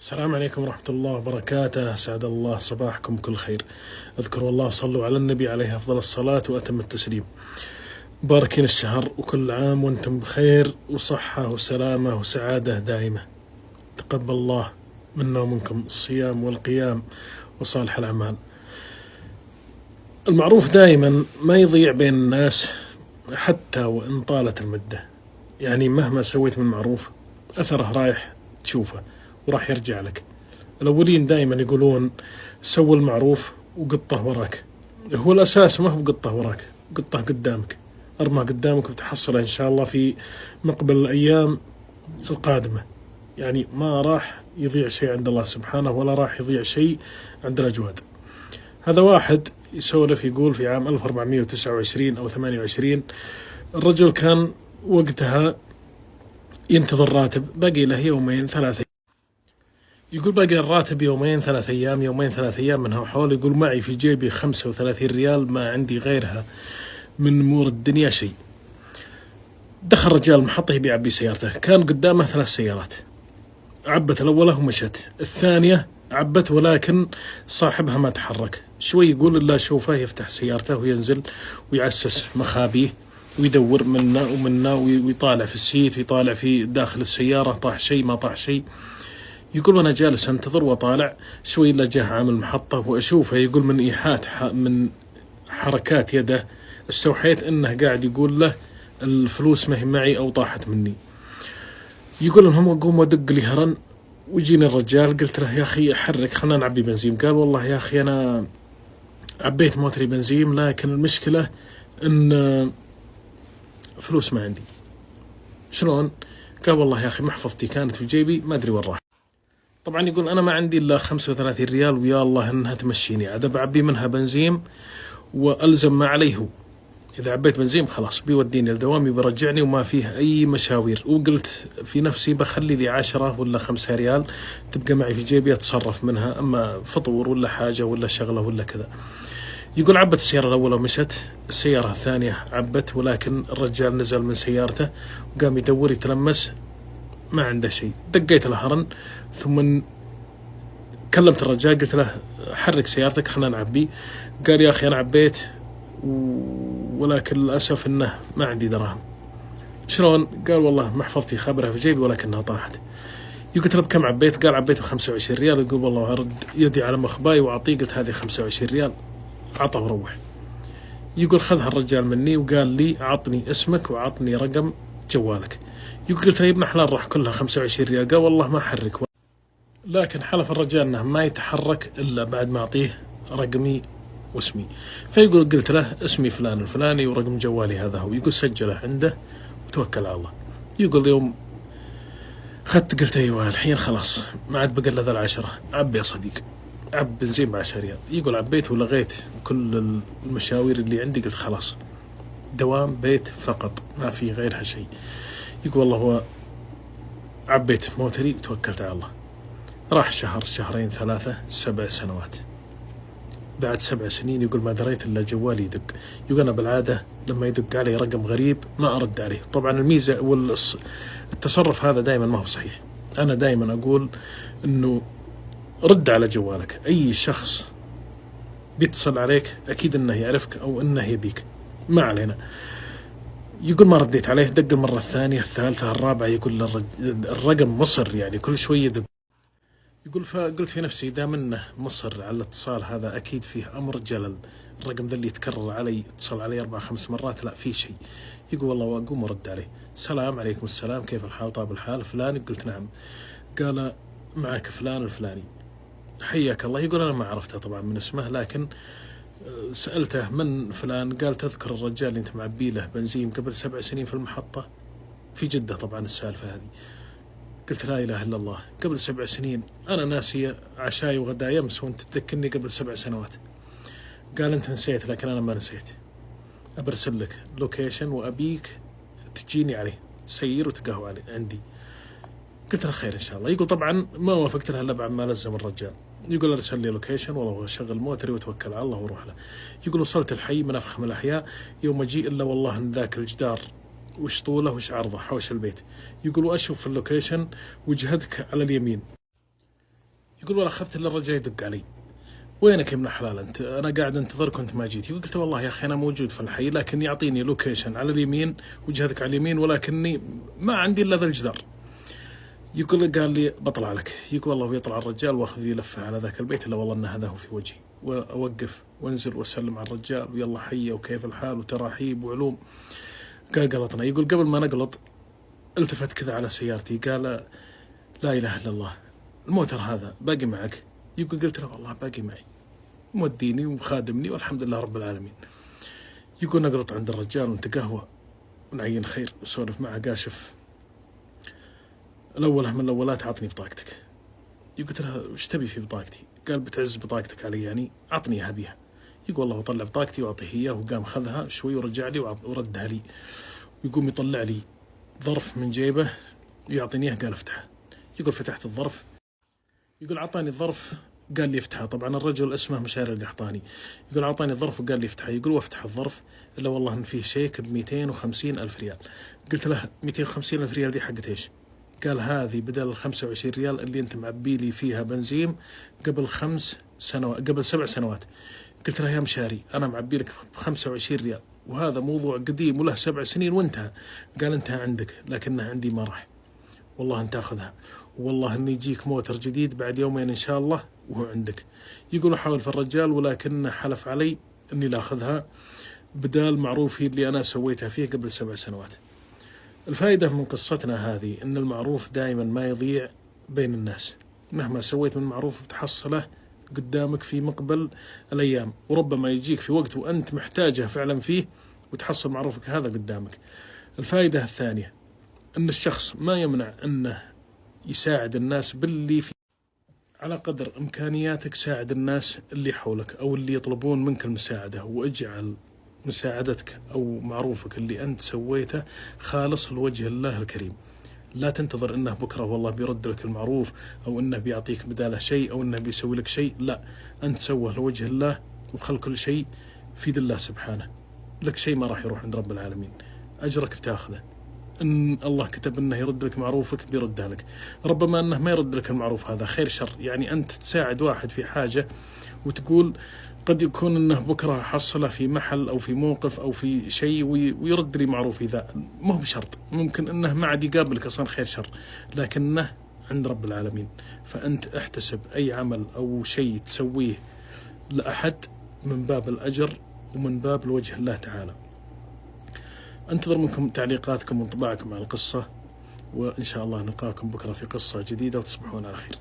السلام عليكم ورحمة الله وبركاته. أسعد الله صباحكم كل خير. اذكروا الله وصلوا على النبي عليه أفضل الصلاة وأتم التسليم. باركين الشهر وكل عام وأنتم بخير وصحة وسلامة وسعادة دائمة. تقبل الله منا ومنكم الصيام والقيام وصالح الأعمال. المعروف دائما ما يضيع بين الناس حتى وإن طالت المدة، يعني مهما سويت من معروف أثره رايح تشوفه وراح يرجع لك. الأولين دائما يقولون سوي المعروف وقطه وراك. هو الأساس ما هو قطه وراك، قطه قدامك، ارمى قدامك وتحصله إن شاء الله في مقبل الأيام القادمة. يعني ما راح يضيع شيء عند الله سبحانه ولا راح يضيع شيء عند الأجواد. هذا واحد يسولف يقول في عام 1429 أو 28 الرجل كان وقتها ينتظر راتب، باقي له يومين ثلاثة. يقول باقي الراتب يومين ثلاث أيام، يومين ثلاث أيام منها وحول. يقول معي في جيبي 35 ريال، ما عندي غيرها من أمور الدنيا شيء. دخل رجال المحطة يبي يعبي سيارته، كان قدامه 3 سيارات. عبت الأولى ومشت، الثانية عبت ولكن صاحبها ما تحرك. شوي يقول إلا شوفه يفتح سيارته وينزل ويعسس مخابيه ويدور منا ومنا ويطالع في السيت ويطالع في داخل السيارة، طاح شيء ما طاح شيء. يقول وانا جالس انتظر وطالع شوي الا جاه عامل المحطة واشوفه. يقول من ايحاء من حركات يده استوحيت انه قاعد يقول له الفلوس ما هي معي او طاحت مني. يقول انهم اقوم وادق لي هرن ويجيني الرجال، قلت له يا اخي حرك خلنا نعبي بنزين. قال والله يا اخي انا عبيت موتري بنزين لكن المشكلة ان فلوس ما عندي. شلون؟ قال والله يا اخي محفظتي كانت في جيبي ما ادري وين راح. طبعا يقول أنا ما عندي إلا 35 ريال ويا الله إنها تمشيني، عاد بعبي منها بنزين وألزم ما عليه. هو إذا عبيت بنزين خلاص بيوديني لدوامي برجعني وما فيه أي مشاوير. وقلت في نفسي بخلي لي 10 ولا 5 ريال تبقى معي في جيبي أتصرف منها، أما فطور ولا حاجة ولا شغلة ولا كذا. يقول عبت السيارة الأولى ومشت، السيارة الثانية عبت ولكن الرجال نزل من سيارته وقام يدور يتلمس ما عنده شيء. دقيت له هرن ثم كلمت الرجال قلت له حرك سيارتك خلنا نعبي. قال يا أخي أنا عبيت ولكن للأسف إنه ما عندي دراهم. شلون؟ قال والله محفظتي خابرها في جيبي ولكنها طاحت. قلت له بكم عبيت؟ قال عبيت ب25 ريال. يقول والله أرد يدي على مخباي وأعطيه. قلت هذه 25 ريال، عطه وروح. يقول خذها الرجال مني وقال لي عطني اسمك وعطني رقم جوالك. قلت له يا ابن حلال راح كلها 25 ريال. قال والله ما حرك، لكن حلف الرجال انه ما يتحرك الا بعد ما اعطيه رقمي واسمي. فيقول قلت له اسمي فلان الفلاني ورقم جوالي هذا هو. يقول سجله عنده وتوكل على الله. يقول يوم خدت قلت ايوه الحين خلاص ما عاد بقى الا 10. عبي يا صديق، عب بنزين ب10 ريال. يقول عبيت ولغيت كل المشاوير اللي عندي، قلت خلاص دوام بيت فقط ما في غيرها شيء. يقول والله هو عبيت موتري وتوكلت على الله. راح شهر شهرين ثلاثة 7 سنوات. بعد 7 سنين يقول ما دريت إلا جوالي يدق. يقول أنا بالعادة لما يدق علي رقم غريب ما أرد عليه. طبعا الميزة والتصرف هذا دائما ما هو صحيح. أنا دائما أقول إنه رد على جوالك. أي شخص بيتصل عليك أكيد إنه يعرفك أو إنه يبيك، ما علينا. يقول ما رديت عليه، دق المرة الثانية الثالثة الرابعة. يقول الرقم مصر يعني كل شوية يدق. يقول فقلت في نفسي دام انه مصر على الاتصال هذا اكيد فيه امر جلل. الرقم ذا اللي يتكرر علي اتصل علي 4-5 مرات، لا في شيء. يقول والله واقوم ورد عليه، السلام عليكم السلام كيف الحال طاب الحال فلان؟ قلت نعم. قال معك فلان الفلاني حياك الله. يقول انا ما عرفته طبعا من اسمه، لكن سألته من فلان؟ قال تذكر الرجال اللي انت معبي له بنزين قبل 7 سنين في المحطة في جدة؟ طبعا السالفة هذه. قلت لا إله إلا الله، قبل 7 سنين أنا ناسي عشاي وغداي أمس وأنت تذكرني قبل 7 سنوات. قال أنت نسيت لكن أنا ما نسيت، أبرسل لك لوكيشن وأبيك تجيني عليه سير وتقهوى عليه عندي. قلت له خير إن شاء الله. يقول طبعا ما وافقت له إلا بعد ما لزم الرجال. يقول أرسل لي لوكيشن والله أشغل موتري وتوكل على الله وروح له. يقول وصلت الحي من أفخم الأحياء، يوم أجي إلا والله إن ذاك الجدار وش طوله وش عرضه حوش البيت. يقول وأشوف في اللوكيشن وجهتك على اليمين. يقول والله أخذت إلا الرجال يدق علي، وينك يا ابن الحلال أنت؟ أنا قاعد أنتظرك وأنت ما جيت. قلت والله يا أخي أنا موجود في الحي، لكن يعطيني لوكيشن على اليمين، وجهتك على اليمين، ولكني ما عندي إلا ذا الجدار. يقول قال لي بطلع لك. يقول والله ويطلع الرجال واخذ لي لفه على ذاك البيت، الا والله ان هذا هو في وجهي، واوقف وانزل واسلم على الرجال ويلا حيه وكيف الحال وتراحيب وعلوم. قال قلطنا. يقول قبل ما نقلط التفت كذا على سيارتي، قال لا اله الا الله، الموتر هذا باقي معك؟ يقول قلت له والله باقي معي، موديني وخادمني والحمد لله رب العالمين. يقول نقلط عند الرجال ونتقهوى ونعين خير وسولف معه. قال شوف، الأولى من الأولات عطني بطاقتك. قلت له وش تبي في بطاقتي؟ قال بتعز بطاقتك علي يعني، عطني اياها بيها. يقول والله وطلع بطاقتي واعطيه اياه، وقام خذها شوي ورجع لي وردها لي، ويقوم يطلع لي ظرف من جيبه ويعطيني اياه، قال افتحه. يقول فتحت الظرف، يقول عطاني الظرف قال لي افتحه. طبعا الرجل اسمه مشاري القحطاني. يقول عطاني الظرف وقال لي افتحه. يقول وافتح الظرف الا والله ان فيه شيك ب 250 الف ريال. قلت له 250 الف ريال دي حقت ايش؟ قال هذه بدل 25 ريال اللي انت معبي لي فيها بنزين قبل 5 سنوات، قبل 7 سنوات. قلت له يا مشاري انا معبي لك ب 25 ريال، وهذا موضوع قديم وله 7 سنين وانتهى. قال انتهى عندك، لكنه عندي ما راح، والله انت تاخذها، والله اني يجيك موتر جديد بعد يومين ان شاء الله وهو عندك. يقول احاول في الرجال، ولكنه حلف علي اني لا اخذها بدال معروفي اللي انا سويتها فيه قبل 7 سنوات. الفائدة من قصتنا هذه أن المعروف دائما ما يضيع بين الناس، مهما سويت من معروف بتحصله قدامك في مقبل الأيام، وربما يجيك في وقت وأنت محتاجه فعلا فيه وتحصل معروفك هذا قدامك. الفائدة الثانية أن الشخص ما يمنع أنه يساعد الناس باللي فيه، على قدر إمكانياتك ساعد الناس اللي حولك أو اللي يطلبون منك المساعدة، واجعل مساعدتك أو معروفك اللي أنت سويته خالص لوجه الله الكريم. لا تنتظر أنه بكرة والله بيرد لك المعروف، أو أنه بيعطيك بداله شيء، أو أنه بيسوي لك شيء. لا، أنت سوه لوجه الله، وخل كل شيء في يد الله سبحانه. لك شيء ما راح يروح عند رب العالمين، أجرك بتاخذه. إن الله كتب أنه يرد لك معروفك بيردها لك. ربما أنه ما يرد لك المعروف هذا خير شر، يعني أنت تساعد واحد في حاجة وتقول قد يكون أنه بكرة حصله في محل أو في موقف أو في شيء ويرد لي معروفي ذا، ما هو بشرط، ممكن أنه ما عاد يقابلك أصلا خير شر، لكنه عند رب العالمين. فأنت احتسب أي عمل أو شيء تسويه لأحد من باب الأجر ومن باب الوجه الله تعالى. انتظر منكم تعليقاتكم وانطباعكم على القصة، وإن شاء الله نلقاكم بكرة في قصة جديدة، وتصبحون على خير.